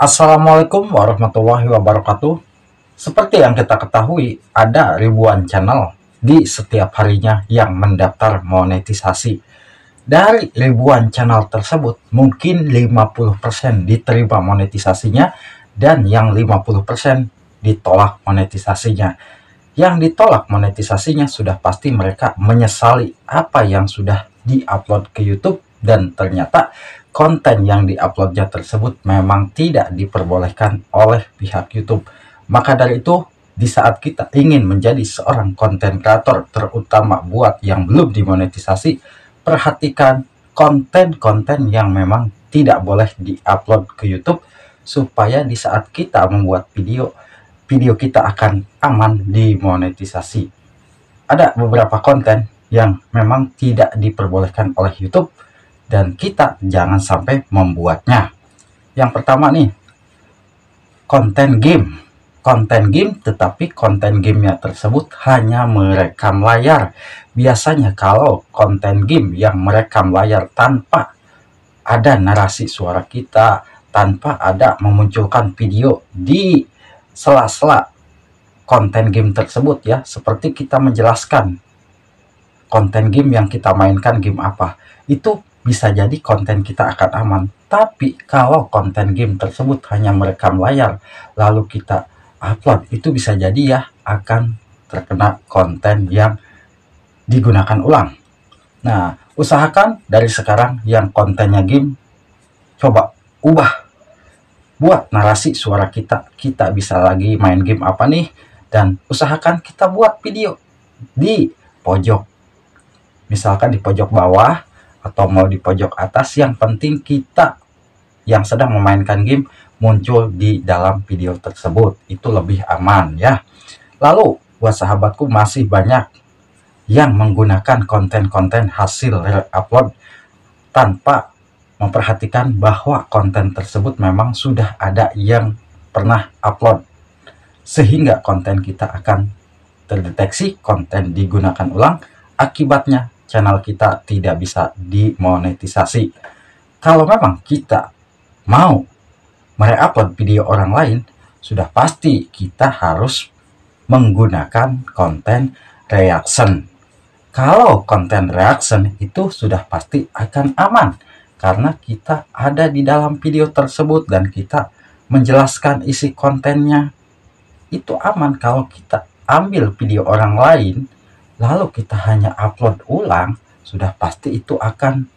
Assalamualaikum warahmatullahi wabarakatuh. Seperti yang kita ketahui, ada ribuan channel di setiap harinya yang mendaftar monetisasi. Dari ribuan channel tersebut, mungkin 50% diterima monetisasinya dan yang 50% ditolak monetisasinya. Yang ditolak monetisasinya sudah pasti mereka menyesali apa yang sudah diupload ke YouTube dan ternyata konten yang diuploadnya tersebut memang tidak diperbolehkan oleh pihak YouTube. Maka dari itu, di saat kita ingin menjadi seorang konten kreator, terutama buat yang belum dimonetisasi, perhatikan konten-konten yang memang tidak boleh diupload ke YouTube supaya di saat kita membuat video kita akan aman dimonetisasi. Ada beberapa konten yang memang tidak diperbolehkan oleh YouTube dan kita jangan sampai membuatnya. Yang pertama nih, konten game. Konten game, tetapi konten gamenya tersebut hanya merekam layar. Biasanya kalau konten game yang merekam layar tanpa ada narasi suara kita, tanpa ada memunculkan video di sela-sela konten game tersebut ya, seperti kita menjelaskan konten game yang kita mainkan game apa, itu bisa jadi konten kita akan aman. Tapi kalau konten game tersebut hanya merekam layar lalu kita upload, itu bisa jadi ya akan terkena konten yang digunakan ulang. Nah, usahakan dari sekarang yang kontennya game, coba ubah, buat narasi suara kita bisa lagi main game apa nih, dan usahakan kita buat video di pojok, misalkan di pojok bawah atau mau di pojok atas, yang penting kita yang sedang memainkan game muncul di dalam video tersebut, itu lebih aman ya. Lalu buat sahabatku, masih banyak yang menggunakan konten-konten hasil upload tanpa memperhatikan bahwa konten tersebut memang sudah ada yang pernah upload, sehingga konten kita akan terdeteksi konten digunakan ulang. Akibatnya channel kita tidak bisa dimonetisasi. Kalau memang kita mau mereupload video orang lain, sudah pasti kita harus menggunakan konten reaction. Kalau konten reaction itu sudah pasti akan aman, karena kita ada di dalam video tersebut dan kita menjelaskan isi kontennya. Itu aman. Kalau kita ambil video orang lain lalu kita hanya upload ulang, sudah pasti itu akan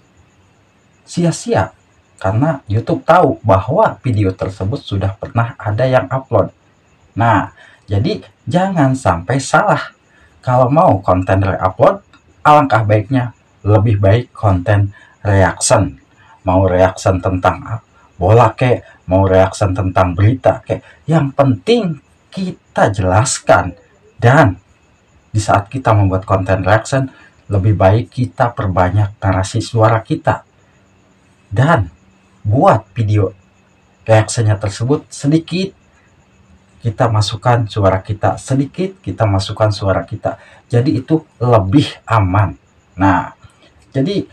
sia-sia, karena YouTube tahu bahwa video tersebut sudah pernah ada yang upload. Nah, jadi jangan sampai salah. Kalau mau konten reupload, alangkah baiknya lebih baik konten reaction. Mau reaction tentang bola kek, mau reaction tentang berita kek, yang penting kita jelaskan. Dan di saat kita membuat konten reaction, lebih baik kita perbanyak narasi suara kita dan buat video reaksinya tersebut sedikit, kita masukkan suara kita, sedikit kita masukkan suara kita, jadi itu lebih aman. Nah, jadi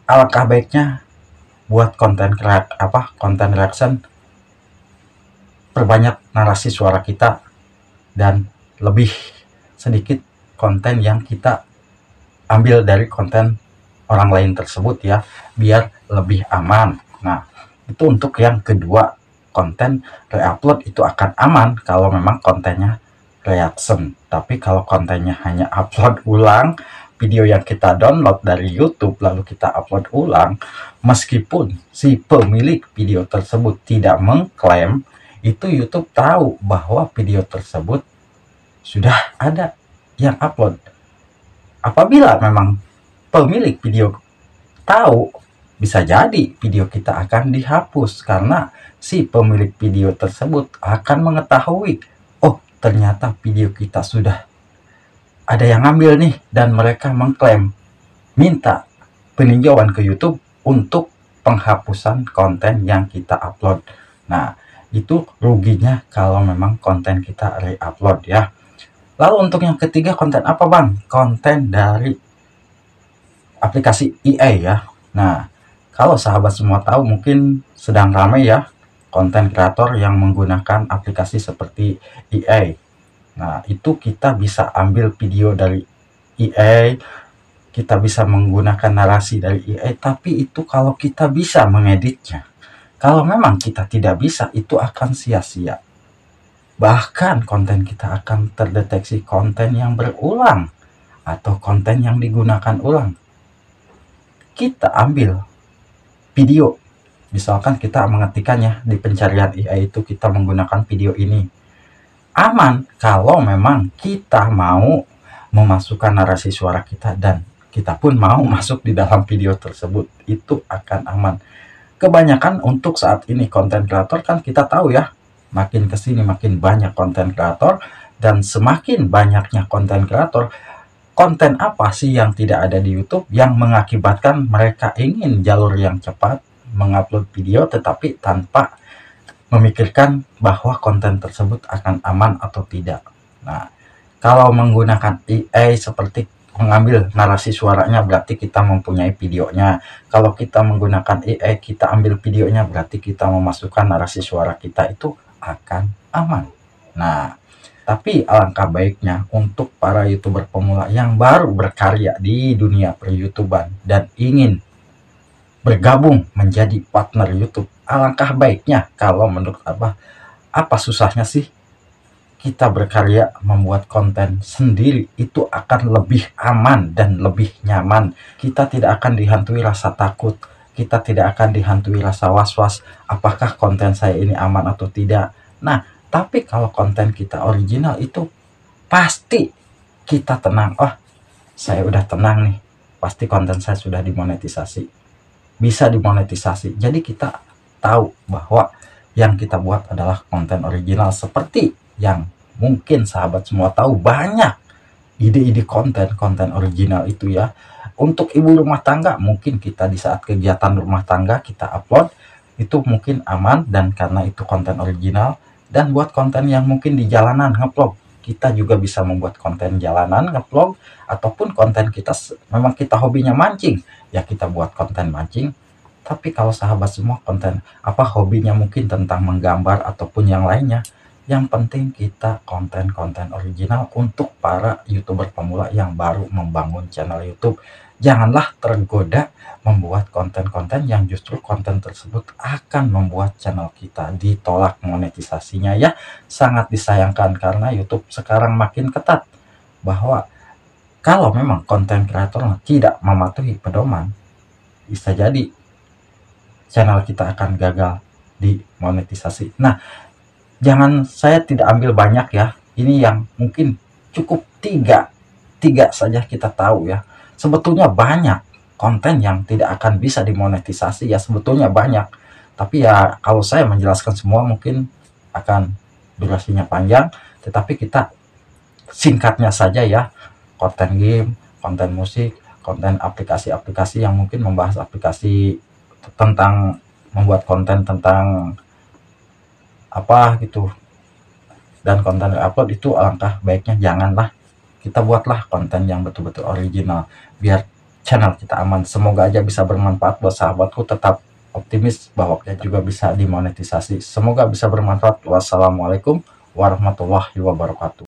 alangkah baiknya buat konten reaction, perbanyak narasi suara kita dan lebih sedikit konten yang kita ambil dari konten orang lain tersebut ya, biar lebih aman. Nah, itu untuk yang kedua, konten reupload itu akan aman kalau memang kontennya reaction. Tapi kalau kontennya hanya upload ulang, video yang kita download dari YouTube lalu kita upload ulang, meskipun si pemilik video tersebut tidak mengklaim, itu YouTube tahu bahwa video tersebut sudah ada yang upload. Apabila memang pemilik video tahu, bisa jadi video kita akan dihapus, karena si pemilik video tersebut akan mengetahui, oh ternyata video kita sudah ada yang ngambil nih, dan mereka mengklaim, minta peninjauan ke YouTube untuk penghapusan konten yang kita upload. Nah, itu ruginya kalau memang konten kita re-upload ya. Lalu untuk yang ketiga, konten apa bang? Konten dari aplikasi EA ya. Nah, kalau sahabat semua tahu, mungkin sedang ramai ya konten kreator yang menggunakan aplikasi seperti EA. Nah, itu kita bisa ambil video dari EA, kita bisa menggunakan narasi dari EA, tapi itu kalau kita bisa mengeditnya. Kalau memang kita tidak bisa, itu akan sia-sia. Bahkan konten kita akan terdeteksi konten yang berulang atau konten yang digunakan ulang. Kita ambil video, misalkan kita mengetikkannya di pencarian AI itu, kita menggunakan video ini. Aman kalau memang kita mau memasukkan narasi suara kita dan kita pun mau masuk di dalam video tersebut, itu akan aman. Kebanyakan untuk saat ini konten kreator kan kita tahu ya, makin kesini makin banyak konten kreator, dan semakin banyaknya konten kreator, konten apa sih yang tidak ada di YouTube yang mengakibatkan mereka ingin jalur yang cepat mengupload video tetapi tanpa memikirkan bahwa konten tersebut akan aman atau tidak. Nah, kalau menggunakan AI seperti mengambil narasi suaranya berarti kita mempunyai videonya. Kalau kita menggunakan AI, kita ambil videonya berarti kita memasukkan narasi suara kita, itu akan aman. Nah, tapi alangkah baiknya untuk para YouTuber pemula yang baru berkarya di dunia per-YouTuban dan ingin bergabung menjadi partner YouTube, alangkah baiknya kalau menurut apa susahnya sih kita berkarya membuat konten sendiri, itu akan lebih aman dan lebih nyaman. Kita tidak akan dihantui rasa takut, kita tidak akan dihantui rasa was-was apakah konten saya ini aman atau tidak. Nah, tapi kalau konten kita original itu pasti kita tenang. Oh, saya udah tenang nih, pasti konten saya sudah dimonetisasi, bisa dimonetisasi. Jadi kita tahu bahwa yang kita buat adalah konten original. Seperti yang mungkin sahabat semua tahu, banyak ide-ide konten original itu ya. Untuk ibu rumah tangga, mungkin kita di saat kegiatan rumah tangga kita upload, itu mungkin aman dan karena itu konten original. Dan buat konten yang mungkin di jalanan ngevlog, kita juga bisa membuat konten jalanan ngevlog, ataupun konten kita memang kita hobinya mancing, ya kita buat konten mancing. Tapi kalau sahabat semua konten hobinya mungkin tentang menggambar ataupun yang lainnya, yang penting kita konten-konten original untuk para YouTuber pemula yang baru membangun channel YouTube. Janganlah tergoda membuat konten-konten yang justru konten tersebut akan membuat channel kita ditolak monetisasinya ya. Sangat disayangkan karena YouTube sekarang makin ketat bahwa kalau memang konten kreator tidak mematuhi pedoman, bisa jadi channel kita akan gagal di monetisasi. Nah, saya tidak ambil banyak ya. Ini yang mungkin cukup tiga saja kita tahu ya. Sebetulnya banyak konten yang tidak akan bisa dimonetisasi ya, sebetulnya banyak. Tapi ya kalau saya menjelaskan semua mungkin akan durasinya panjang, tetapi kita singkatnya saja ya. Konten game, konten musik, konten aplikasi-aplikasi yang mungkin membahas aplikasi tentang membuat konten tentang gitu, dan konten upload itu alangkah baiknya janganlah, kita buatlah konten yang betul-betul original biar channel kita aman. Semoga aja bisa bermanfaat buat sahabatku. Tetap optimis bahwa kita juga bisa dimonetisasi. Semoga bisa bermanfaat. Wassalamualaikum warahmatullahi wabarakatuh.